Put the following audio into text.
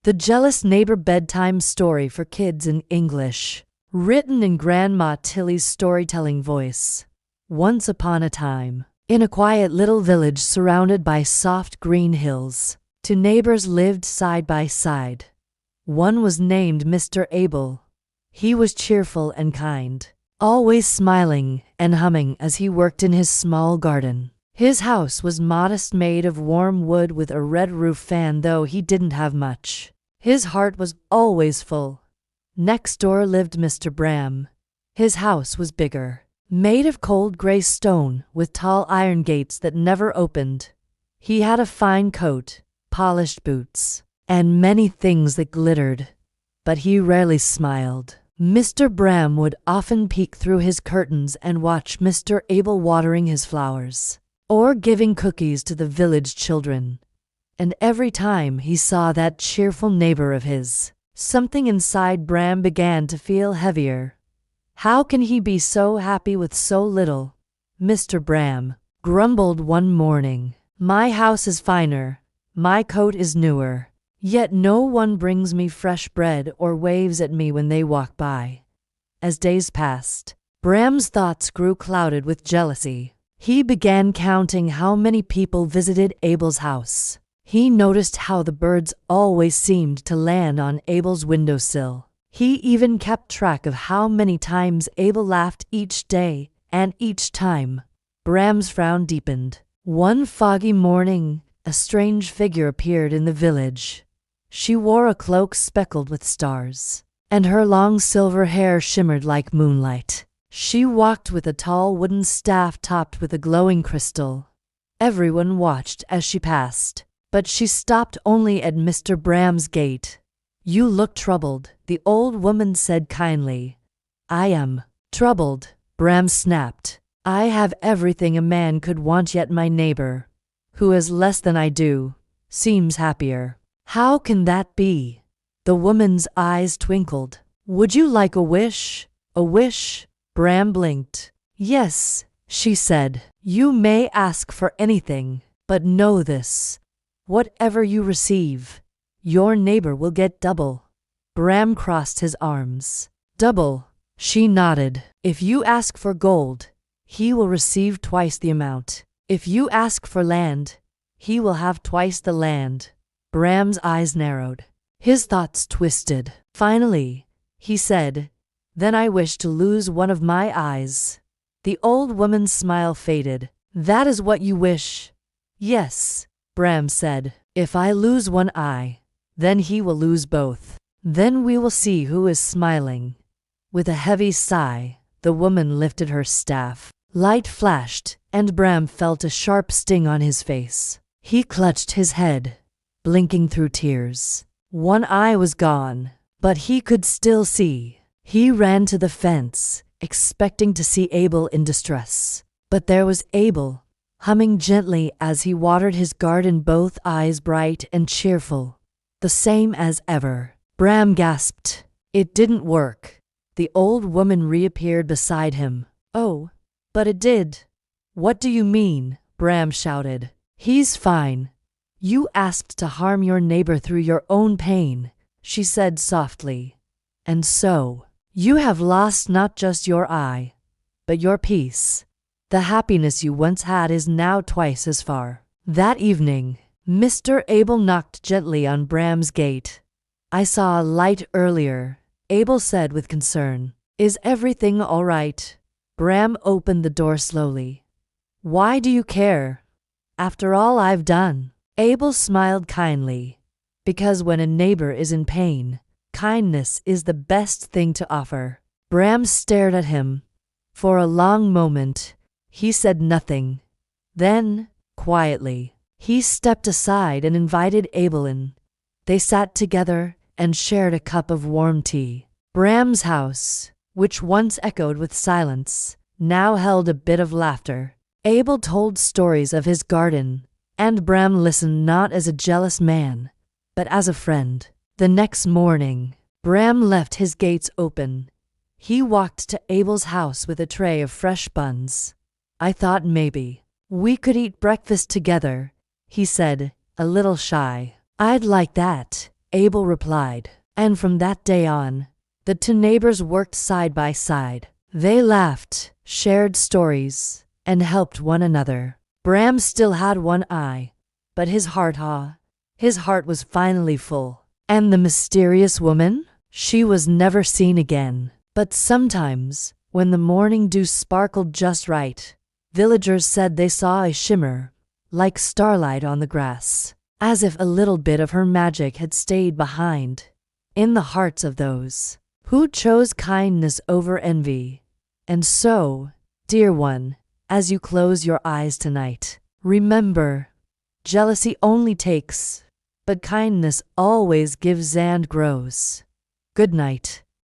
The Jealous Neighbor bedtime story for kids in English. Written in Grandma Tilly's storytelling voice. Once upon a time, in a quiet little village surrounded by soft green hills, two neighbors lived side by side. One was named Mr. Abel. He was cheerful and kind, always smiling and humming as he worked in his small garden. His house was modest, made of warm wood with a red roof fan, though he didn't have much. His heart was always full. Next door lived Mr. Bram. His house was bigger, made of cold gray stone with tall iron gates that never opened. He had a fine coat, polished boots, and many things that glittered, but he rarely smiled. Mr. Bram would often peek through his curtains and watch Mr. Abel watering his flowers, or giving cookies to the village children. And every time he saw that cheerful neighbor of his, something inside Bram began to feel heavier. How can he be so happy with so little? Mr. Bram grumbled one morning. My house is finer, my coat is newer, yet no one brings me fresh bread or waves at me when they walk by. As days passed, Bram's thoughts grew clouded with jealousy. He began counting how many people visited Abel's house. He noticed how the birds always seemed to land on Abel's windowsill. He even kept track of how many times Abel laughed each day, and each time, Bram's frown deepened. One foggy morning, a strange figure appeared in the village. She wore a cloak speckled with stars, and her long silver hair shimmered like moonlight. She walked with a tall wooden staff topped with a glowing crystal. Everyone watched as she passed, but she stopped only at Mr. Bram's gate. You look troubled, the old woman said kindly. I am troubled, Bram snapped. I have everything a man could want, yet my neighbor, who has less than I do, seems happier. How can that be? The woman's eyes twinkled. Would you like a wish? A wish? Bram blinked. Yes, she said. You may ask for anything, but know this. Whatever you receive, your neighbor will get double. Bram crossed his arms. Double, she nodded. If you ask for gold, he will receive twice the amount. If you ask for land, he will have twice the land. Bram's eyes narrowed. His thoughts twisted. Finally, he said, Then I wish to lose one of my eyes. The old woman's smile faded. That is what you wish? Yes, Bram said. If I lose one eye, then he will lose both. Then we will see who is smiling. With a heavy sigh, the woman lifted her staff. Light flashed, and Bram felt a sharp sting on his face. He clutched his head, blinking through tears. One eye was gone, but he could still see. He ran to the fence, expecting to see Abel in distress. But there was Abel, humming gently as he watered his garden, both eyes bright and cheerful. The same as ever. Bram gasped. It didn't work. The old woman reappeared beside him. Oh, but it did. What do you mean? Bram shouted. He's fine. You asked to harm your neighbor through your own pain, she said softly. And so, you have lost not just your eye, but your peace. The happiness you once had is now twice as far. That evening, Mr. Abel knocked gently on Bram's gate. I saw a light earlier, Abel said with concern. Is everything all right? Bram opened the door slowly. Why do you care? After all I've done. Abel smiled kindly. Because when a neighbor is in pain, kindness is the best thing to offer. Bram stared at him. For a long moment, he said nothing. Then, quietly, he stepped aside and invited Abel in. They sat together and shared a cup of warm tea. Bram's house, which once echoed with silence, now held a bit of laughter. Abel told stories of his garden, and Bram listened not as a jealous man, but as a friend. The next morning, Bram left his gates open. He walked to Abel's house with a tray of fresh buns. I thought maybe we could eat breakfast together, he said, a little shy. I'd like that, Abel replied. And from that day on, the two neighbors worked side by side. They laughed, shared stories, and helped one another. Bram still had one eye, but his heart was finally full. And the mysterious woman? She was never seen again. But sometimes, when the morning dew sparkled just right, villagers said they saw a shimmer, like starlight on the grass, as if a little bit of her magic had stayed behind, in the hearts of those who chose kindness over envy. And so, dear one, as you close your eyes tonight, remember, jealousy only takes, but kindness always gives and grows. Good night.